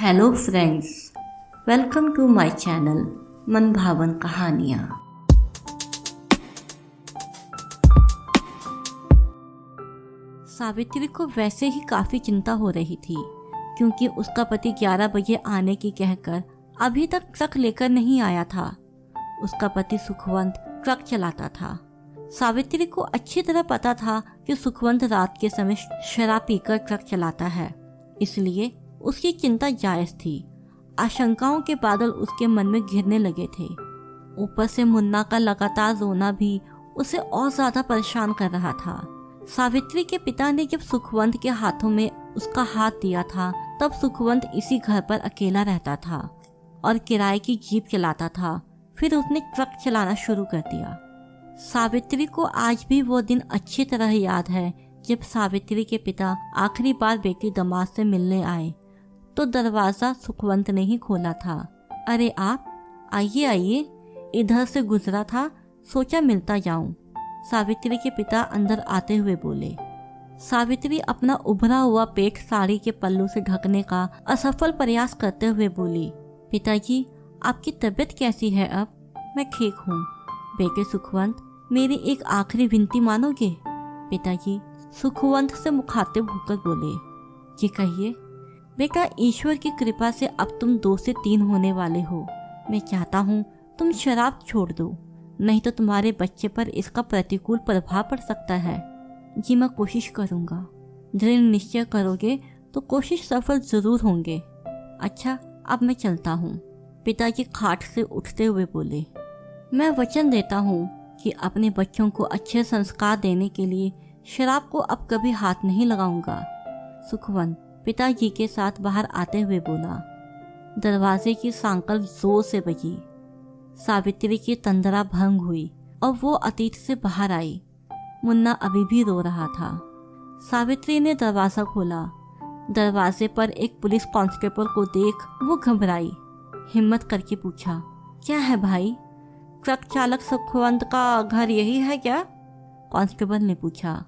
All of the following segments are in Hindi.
Hello friends, welcome to my channel Man Bhavan कहानियाँ। सावित्री को वैसे ही काफ़ी चिंता हो रही थी क्योंकि उसका पति 11 बजे आने की कहकर अभी तक ट्रक लेकर नहीं आया था। उसका पति सुखवंत ट्रक चलाता था। सावित्री को अच्छी तरह पता था कि सुखवंत रात के समय शराब पीकर ट्रक चलाता है, इसलिए उसकी चिंता जायज़ थी। आशंकाओं के बादल उसके मन में घिरने लगे थे। ऊपर से मुन्ना का लगातार रोना भी उसे और ज़्यादा परेशान कर रहा था। सावित्री के पिता ने जब सुखवंत के हाथों में उसका हाथ दिया था तब सुखवंत इसी घर पर अकेला रहता था और किराए की जीप चलाता था। फिर उसने ट्रक चलाना शुरू कर दिया। सावित्री को आज भी वो दिन अच्छी तरह याद है जब सावित्री के पिता आखिरी बार बेटी दामाद से मिलने आए तो दरवाज़ा सुखवंत ने ही खोला था। अरे आप आइए आइए, इधर से गुजरा था, सोचा मिलता जाऊं, सावित्री के पिता अंदर आते हुए बोले। सावित्री अपना उभरा हुआ पेट साड़ी के पल्लू से ढकने का असफल प्रयास करते हुए बोली, पिताजी आपकी तबीयत कैसी है अब? मैं ठीक हूँ। बेटे सुखवंत, मेरी एक आखिरी विनती मानोगे? पिताजी सुखवंत से मुखातिब होकर बोले। जी कहिए। बेटा, ईश्वर की कृपा से अब तुम 2 से 3 होने वाले हो। मैं चाहता हूँ तुम शराब छोड़ दो, नहीं तो तुम्हारे बच्चे पर इसका प्रतिकूल प्रभाव पड़ सकता है। जी मैं कोशिश करूँगा। दृढ़ निश्चय करोगे तो कोशिश सफल जरूर होंगे। अच्छा अब मैं चलता हूँ, पिताजी खाट से उठते हुए बोले। मैं वचन देता हूँ कि अपने बच्चों को अच्छे संस्कार देने के लिए शराब को अब कभी हाथ नहीं लगाऊंगा। सुखवंत पिताजी के साथ बाहर आते हुए बोला। दरवाजे की सांकल जोर से बजी। सावित्री की तंद्रा भंग हुई और वो अतीत से बाहर आई। मुन्ना अभी भी रो रहा था। सावित्री ने दरवाज़ा खोला। दरवाजे पर एक पुलिस कांस्टेबल को देख वो घबराई। हिम्मत करके पूछा, क्या है भाई? ट्रक चालक सुखवंत का घर यही है क्या? कांस्टेबल ने पूछा।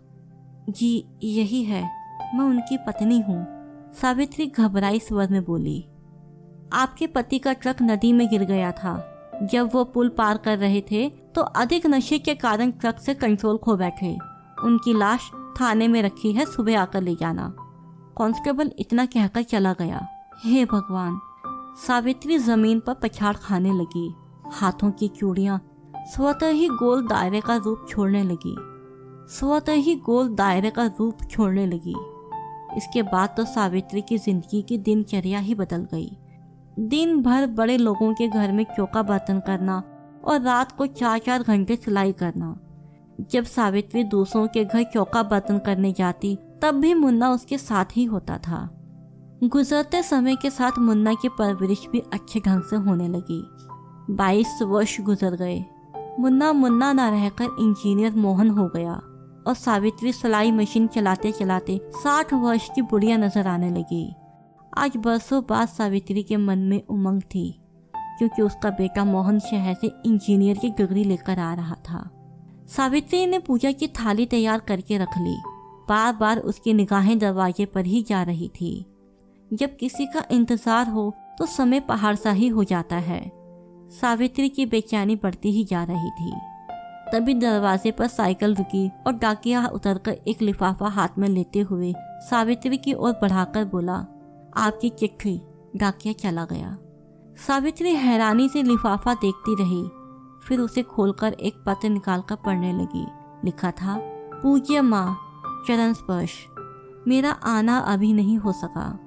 जी यही है, मैं उनकी पत्नी हूँ, सावित्री घबराई स्वर में बोली। आपके पति का ट्रक नदी में गिर गया था। जब वो पुल पार कर रहे थे तो अधिक नशे के कारण ट्रक से कंट्रोल खो बैठे। उनकी लाश थाने में रखी है, सुबह आकर ले जाना। कांस्टेबल इतना कहकर चला गया। हे भगवान! सावित्री जमीन पर पछाड़ खाने लगी। हाथों की चूड़ियां स्वतः ही गोल दायरे का रूप छोड़ने लगी। इसके बाद तो सावित्री की जिंदगी की दिनचर्या ही बदल गई। दिन भर बड़े लोगों के घर में चौका बर्तन करना और रात को 4-4 घंटे सिलाई करना। जब सावित्री दूसरों के घर चौका बर्तन करने जाती तब भी मुन्ना उसके साथ ही होता था। गुजरते समय के साथ मुन्ना की परवरिश भी अच्छे ढंग से होने लगी। 22 वर्ष गुजर गए। मुन्ना न रहकर इंजीनियर मोहन हो गया और सावित्री सिलाई मशीन चलाते चलाते 60 वर्ष की बुढ़िया नजर आने लगी। आज बरसों बाद सावित्री के मन में उमंग थी क्योंकि उसका बेटा मोहन शहर से इंजीनियर की डिग्री लेकर आ रहा था। सावित्री ने पूजा की थाली तैयार करके रख ली। बार बार उसकी निगाहें दरवाजे पर ही जा रही थी। जब किसी का इंतजार हो तो समय पहाड़ सा ही हो जाता है। सावित्री की बेचैनी बढ़ती ही जा रही थी। तभी दरवाजे पर साइकिल रुकी और डाकिया उतरकर एक लिफाफा हाथ में लेते हुए सावित्री की ओर बढ़ाकर बोला, आपकी चिट्ठी। डाकिया चला गया। सावित्री हैरानी से लिफाफा देखती रही, फिर उसे खोलकर एक पत्र निकालकर पढ़ने लगी। लिखा था, पूज्य माँ, चरण स्पर्श। मेरा आना अभी नहीं हो सका,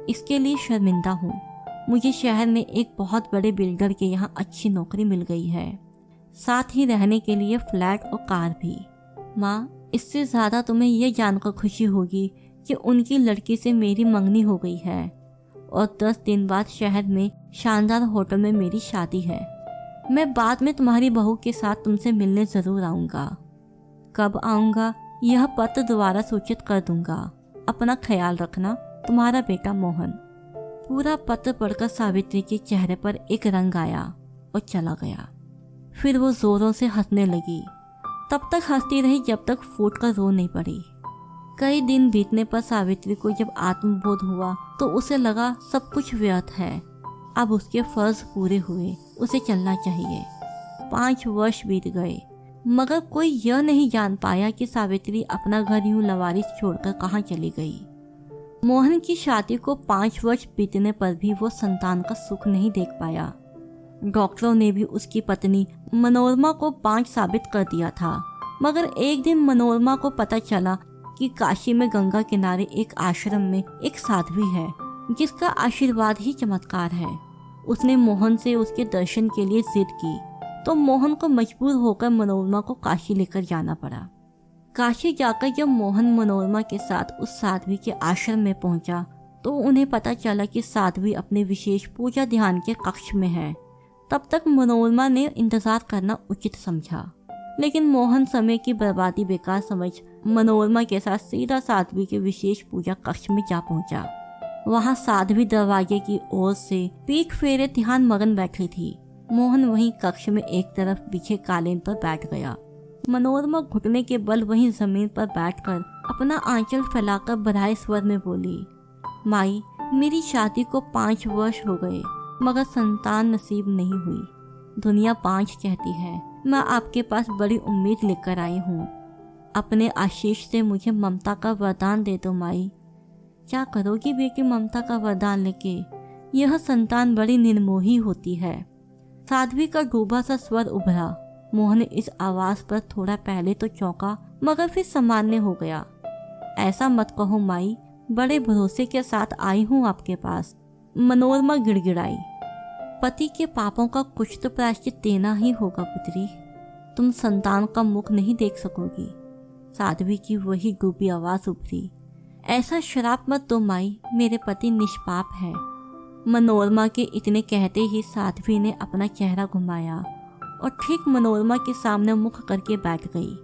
इसके लिए शर्मिंदा हूँ। मुझे शहर में एक बहुत बड़े बिल्डर के यहाँ अच्छी नौकरी मिल गई है, साथ ही रहने के लिए फ्लैट और कार भी। माँ, इससे ज़्यादा तुम्हें यह जानकर खुशी होगी कि उनकी लड़की से मेरी मंगनी हो गई है और 10 दिन बाद शहर में शानदार होटल में मेरी शादी है। मैं बाद में तुम्हारी बहू के साथ तुमसे मिलने ज़रूर आऊँगा। कब आऊँगा यह पत्र दोबारा सूचित कर दूँगा। अपना ख्याल रखना, तुम्हारा बेटा मोहन। पूरा पत्र पढ़कर सावित्री के चेहरे पर एक रंग आया और चला गया। फिर वो जोरों से हंसने लगी। तब तक हंसती रही जब तक फूट कर रो नहीं पड़ी। कई दिन बीतने पर सावित्री को जब आत्मबोध हुआ तो उसे लगा सब कुछ व्यर्थ है। अब उसके फर्ज पूरे हुए, उसे चलना चाहिए। 5 वर्ष बीत गए, मगर कोई यह नहीं जान पाया कि सावित्री अपना घर यूं लवारिस छोड़कर कहाँ चली गई। मोहन की शादी को 5 वर्ष बीतने पर भी वो संतान का सुख नहीं देख पाया। डॉक्टरों ने भी उसकी पत्नी मनोरमा को बांझ साबित कर दिया था, मगर एक दिन मनोरमा को पता चला कि काशी में गंगा किनारे एक आश्रम में एक साध्वी है जिसका आशीर्वाद ही चमत्कार है। उसने मोहन से उसके दर्शन के लिए जिद की तो मोहन को मजबूर होकर मनोरमा को काशी लेकर जाना पड़ा। काशी जाकर जब मोहन मनोरमा के साथ उस साध्वी के आश्रम में पहुंचा तो उन्हें पता चला कि साध्वी अपने विशेष पूजा ध्यान के कक्ष में है। तब तक मनोरमा ने इंतजार करना उचित समझा, लेकिन मोहन समय की बर्बादी बेकार समझ मनोरमा के साथ सीधा साध्वी के विशेष पूजा कक्ष में जा पहुंचा। वहां साध्वी दरवाजे की ओर से पीठ फेरे ध्यान मगन बैठी थी। मोहन वहीं कक्ष में एक तरफ बिछे कालीन पर बैठ गया। मनोरमा घुटने के बल वहीं जमीन पर बैठकर अपना आंचल फैलाकर बधाई स्वर में बोली, माई, मेरी शादी को 5 वर्ष हो गए मगर संतान नसीब नहीं हुई। दुनिया 5 कहती है। मैं आपके पास बड़ी उम्मीद लेकर आई हूँ। अपने आशीष से मुझे ममता का वरदान दे दो माई। क्या करोगी बेटी ममता का वरदान लेके? यह संतान बड़ी निर्मोही होती है। साध्वी का डूबा सा स्वर उभरा। मोहन इस आवाज पर थोड़ा पहले तो चौंका मगर फिर सामान्य हो गया। ऐसा मत कहो माई, बड़े भरोसे के साथ आई हूँ आपके पास। मनोरमा गिड़गिड़ाई, पति के पापों का कुछ तो प्रायश्चित देना ही होगा पुत्री। तुम संतान का मुख नहीं देख सकोगी। साध्वी की वही डूबी आवाज उभरी, ऐसा श्राप मत दो माई, मेरे पति निष्पाप है। मनोरमा के इतने कहते ही साध्वी ने अपना चेहरा घुमाया और ठीक मनोरमा के सामने मुख करके बैठ गई।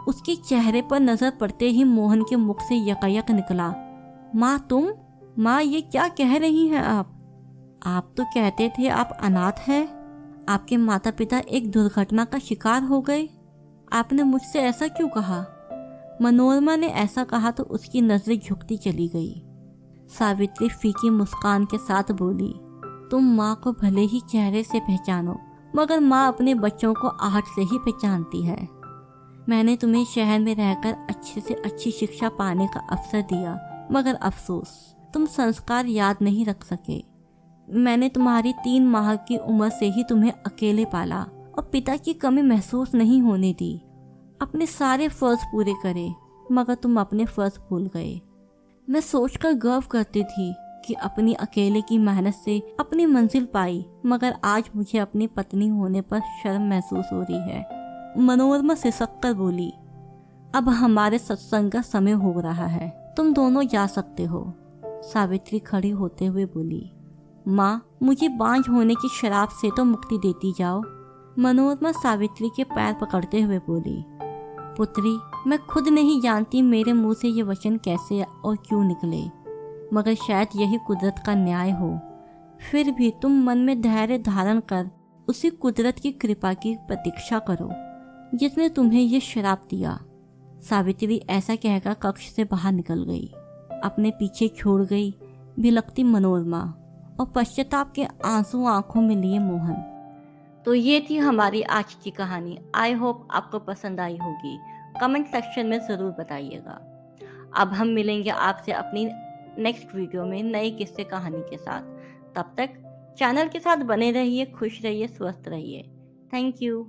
उसके चेहरे पर नजर पड़ते ही मोहन के मुख से यकायक निकला, माँ तुम? माँ, ये क्या कह रही हैं आप तो कहते थे आप अनाथ हैं। आपके माता पिता एक दुर्घटना का शिकार हो गए। आपने मुझसे ऐसा क्यों कहा? मनोरमा ने ऐसा कहा तो उसकी नजरें झुकती चली गई। सावित्री फीकी मुस्कान के साथ बोली, तुम माँ को भले ही चेहरे से पहचानो मगर माँ अपने बच्चों को आहट से ही पहचानती है। मैंने तुम्हें शहर में रहकर अच्छे से अच्छी शिक्षा पाने का अवसर दिया मगर अफसोस तुम संस्कार याद नहीं रख सके। मैंने तुम्हारी 3 माह की उम्र से ही तुम्हें अकेले पाला और पिता की कमी महसूस नहीं होने दी। अपने सारे फर्ज पूरे करे मगर तुम अपने फर्ज भूल गए। मैं सोचकर गर्व करती थी कि अपनी अकेले की मेहनत से अपनी मंजिल पाई, मगर आज मुझे अपनी पत्नी होने पर शर्म महसूस हो रही है। मनोरमा सिसक कर बोली, अब हमारे सत्संग का समय हो रहा है, तुम दोनों जा सकते हो। सावित्री खड़ी होते हुए बोली, माँ, मुझे बांझ होने की शराब से तो मुक्ति देती जाओ। मनोरमा सावित्री के पैर पकड़ते हुए बोली, पुत्री, मैं खुद नहीं जानती मेरे मुंह से ये वचन कैसे और क्यों निकले, मगर शायद यही कुदरत का न्याय हो। फिर भी तुम मन में धैर्य धारण कर उसी कुदरत की कृपा की प्रतीक्षा करो जिसने तुम्हें ये श्राप दिया। सावित्री ऐसा कहकर कक्ष से बाहर निकल गई। अपने पीछे छोड़ गई बिलखती मनोरमा और पश्चाताप के आंसू आंखों में लिए मोहन। तो ये थी हमारी आज की कहानी। आई होप आपको पसंद आई होगी। कमेंट सेक्शन में ज़रूर बताइएगा। अब हम मिलेंगे आपसे अपनी नेक्स्ट वीडियो में नए किस्से कहानी के साथ। तब तक चैनल के साथ बने रहिए, खुश रहिए, स्वस्थ रहिए। Thank you.